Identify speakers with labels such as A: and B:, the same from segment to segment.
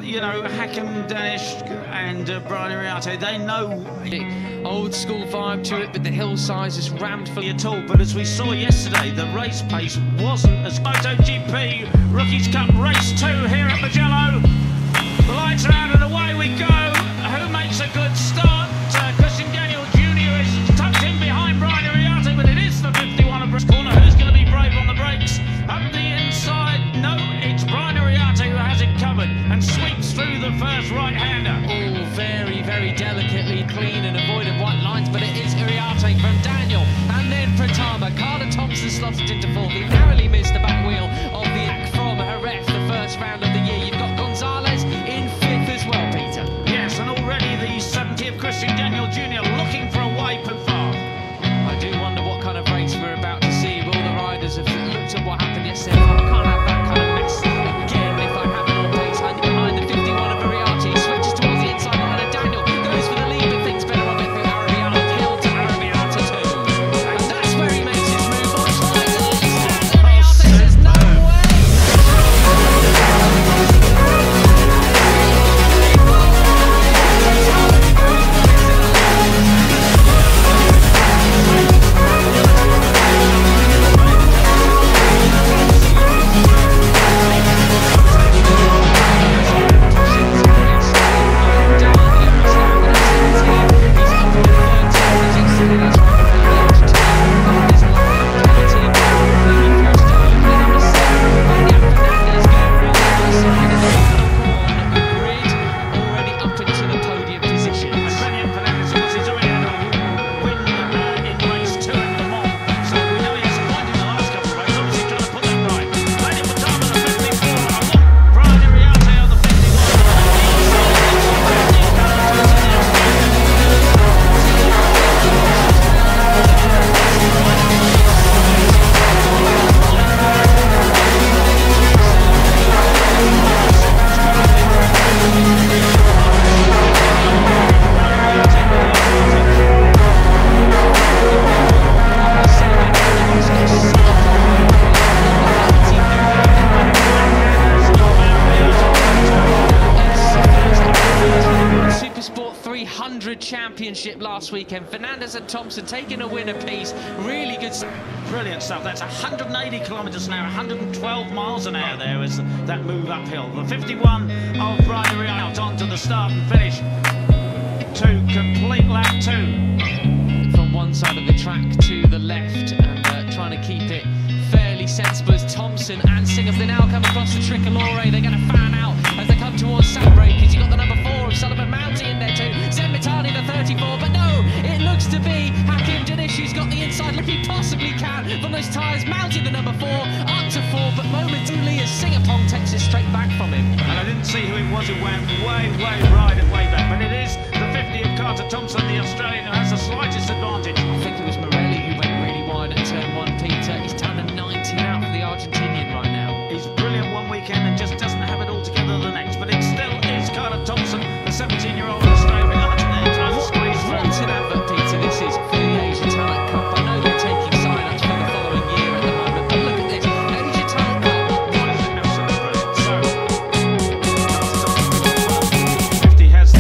A: you know, Hakim Danish and Brian Iriarte, they know.
B: Old school vibe to it, but the hillside is rammed full
A: At all, but as we saw yesterday, the race pace wasn't as MotoGP Rookies Cup Race 2 here at Magello. The lights are out and away we go. Who makes a good start? Christian Daniel Jr. is tucked in behind Brian Iriarte, but it is the 51 of Bristol corner. Who's going to be brave on the brakes? Up the inside, no, it's Brian Iriarte who has it covered and sweeps through the first right-hander.
B: all very, very delicately clean and avoided white lines, but it is Iriarte from Daniel, and then Pratama. Carter Thompson slots it into fourth. He narrowly missed the back wheel of the from Jerez, the first round of the year. You've got Gonzalez in fifth as well, Peter.
A: Yes, and already the 70 of Christian Daniel Jr. looking for a way too far.
B: I do wonder what kind of race we're about to see. Will the riders have looked at what happened yesterday? I can't have that kind of mess again if I have it on pace. And behind the 51 of Iriarte, he switches towards the inside line, and Daniel goes for the lead, but thinks better of it through Arabiata, hill to Arabiata too. And that's where he makes his move on tries, and Iriarte says no way. Championship last weekend. Fernandez and Thompson taking a win apiece. Really good.
A: Brilliant stuff. That's 180 kilometres an hour, 112 miles an hour there as that move uphill. The 51 of Brian Iriarte out onto the start and finish to complete lap 2.
B: From one side of the track to the left and trying to keep it fairly sensible as Thompson and Singers. They now come across the Tricolore. They're going to fan out as they come towards Sunbreakers. You've got the number 4 of Sullivan Mounty in there too. Zemitani the 34, but no, it looks to be Hakim Danish who's got the inside look he possibly can from those tyres. Mounty the number 4 up to 4, but momentarily as Singapong takes it straight back from him.
A: And I didn't see who it was who went way right and way back, but it is the 50 of Carter Thompson, the Australian, who has the slightest advantage.
B: I think it was Morelli who went really wide at turn 1, Peter. He's down to 19 out for the Argentinian right now.
A: He's brilliant one weekend and just doesn't have it all together the next, but it still is Carter Thompson, the 17-year-old Australian, trying to squeeze through.
B: What an advert, Peter, this is for the Asia Talent Cup. I know they're taking sign-ups for the following year at the moment, but look at this, Asia Talent Cup.
A: What is it, Nelson? So, 50 has the...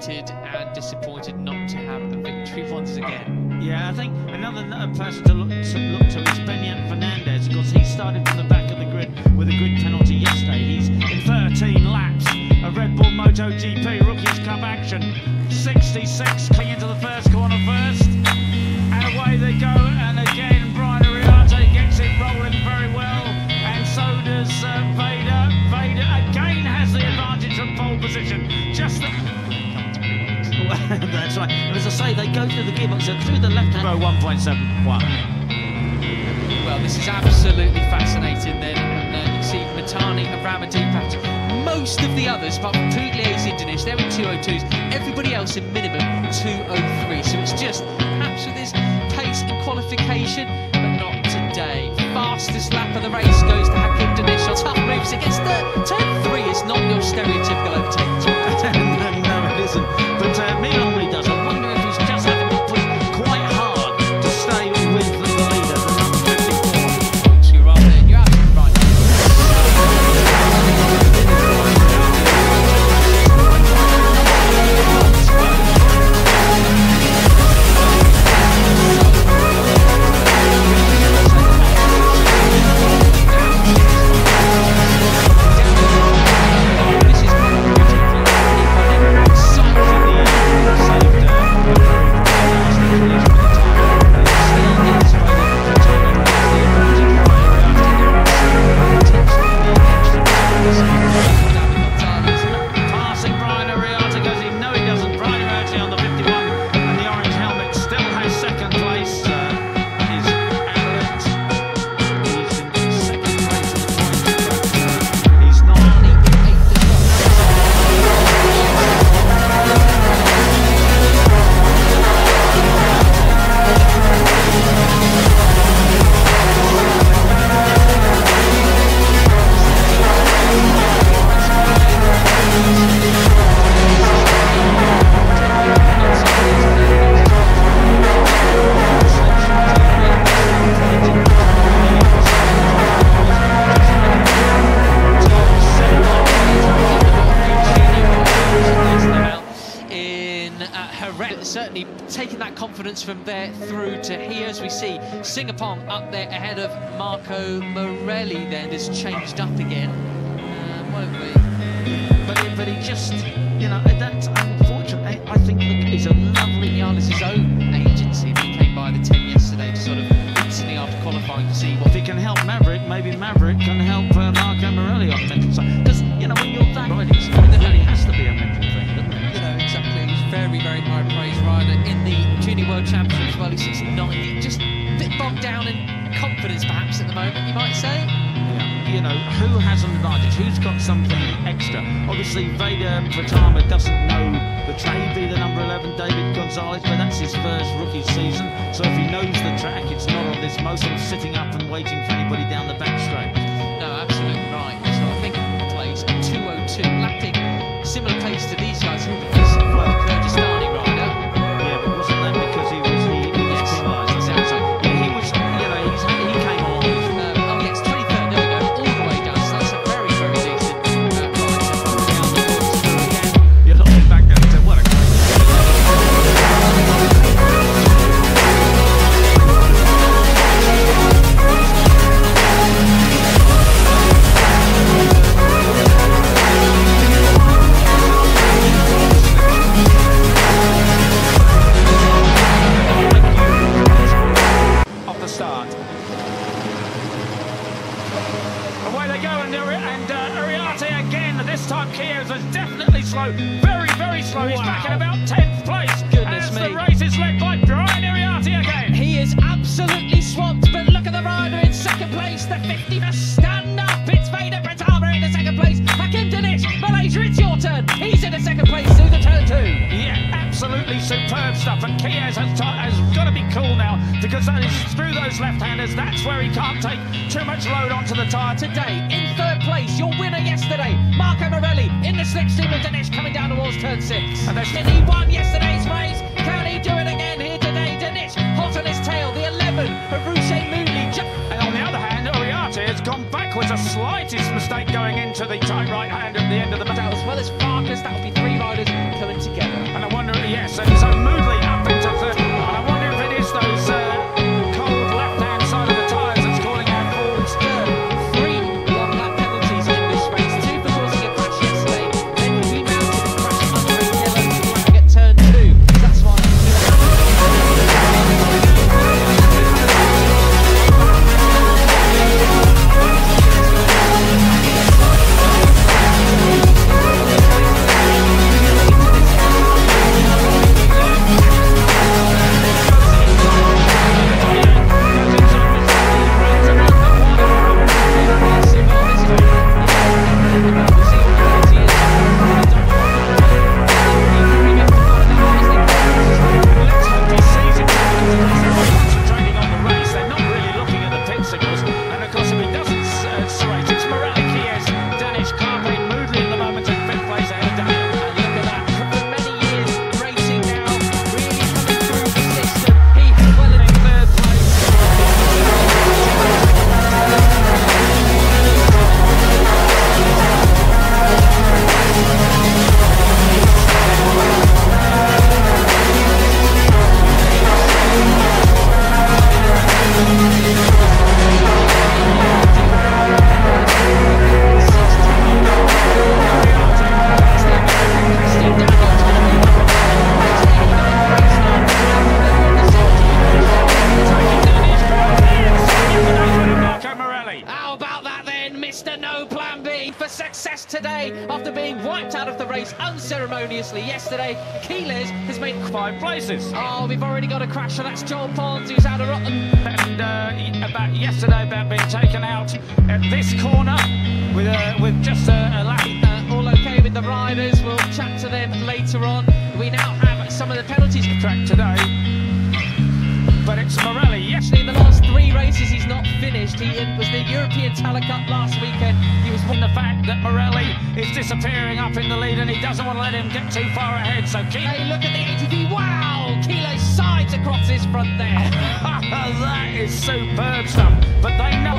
B: And disappointed not to have the victory once again.
A: Yeah, I think another person to look to is Benyan Fernandez, because he started from the back of the grid with a grid penalty yesterday. He's in 13 laps of of Red Bull MotoGP Rookies Cup action. 66 coming into the first corner first. And away they go, and again Brian Ariarte gets it rolling very well, and so does Veda. Veda again has the advantage from pole position. Just the... That's right. And as I say, they go through the gearbox and through the left hand. 1.71.
B: Well, this is absolutely fascinating then. You see Matani and Ramadipat. Most of the others, apart from Pugliese and Dinish, they're in 202s. Everybody else in minimum 203. So it's just perhaps with his pace in qualification, but not today. Fastest lap of the race goes to Hakim Dinish on tough moves against turn 3. Is not your stereotypical overtaking.
A: No, it isn't. But Milan really does. I wonder if he's just having to push quite hard to stay with the leader, the number 54.
B: So you're right there. You're absolutely right. Certainly taking that confidence from there through to here, as we see Singapore up there ahead of Marco Morelli. Then has changed up again, won't we?
A: But he just, you know, that's unfortunate. I think it's a lovely
B: Giannis's own agency. He came by the 10 yesterday to sort of instantly after qualifying to see what
A: if he can help Maverick. Maybe Maverick can help Marco Morelli on the mental side. Because you know when you're that riding, there really has to be a mental thing, doesn't it?
B: You know, exactly. He's very, very high praise rider in the Junior World Championships. Well, he's 90, just a bit bogged down in confidence, perhaps at the moment, you might say.
A: Yeah. You know, who has an advantage? Who's got something extra? Obviously, Veda Ega doesn't know the track. Be the number 11, David Gonzalez, but that's his first rookie season. So if he knows the track, it's not on this most of sitting up and waiting for anybody down the back straight.
B: No, absolutely right. So I think he plays a 202, lapping similar pace to these guys. This Kyrgyzstani rider.
A: Yeah, but wasn't that because he was penalised?
B: Exactly.
A: Yeah, he was. You know, he came on.
B: Oh yes, 23rd. There we go, all the way down. So that's a very, very decent ride.
A: You're looking back at it. What a great. This time Kios was definitely slow, very, very slow. He's back in about 10th place.
B: Goodness
A: as
B: me.
A: the race is led by Brian Ariarte again.
B: He is absolutely swamped, but look at the rider in second place. The 50 must stand up. It's Veda Ega in the second place. Hakim Dinish, Malaysia, it's your turn. He's in the second place through the turn 2.
A: Yeah, absolutely superb stuff. And Kios has got to be cool now because that is through those left-handers. That's where he can't take too much load onto the tyre.
B: Today, in third place, your winner yesterday, Marco Morelli, in the slipstream with Dinish coming down towards turn 6.
A: And
B: he won yesterday's race. Can he do it again here today? Dinish hot on his tail. The 11 of Rouchet Mooney.
A: And on the other hand, Ariarte has gone backwards. A slightest mistake going into the tight right hand at the end of the battle.
B: As well as Farkas, that will be 3 riders coming together.
A: And I wonder, yes, and so Moodley up into third. And I wonder if it is those cold left-hand side of the tyres that's calling out faults.
B: 3 long lap penalties in this race. 2 for causing a crash yesterday. Then you previously. Yesterday, Keyless has made
A: 5 places.
B: Oh, we've already got a crash, so that's Joel Pons, who's out of rotten.
A: And about yesterday, about being taken out at this corner with just a lap.
B: All okay with the riders. We'll chat to them later on. We now have some of the penalties
A: Track today, but it's Morelli.
B: Actually, in the last 3 races, he's not finished. He was the European Talent Cup last weekend.
A: He was on the fact that Morelli is disappearing up in the lead, and he doesn't want to let him get too far ahead. So
B: hey, look at the ATV. Wow, Kilo sides across his front there.
A: That is superb stuff. But they know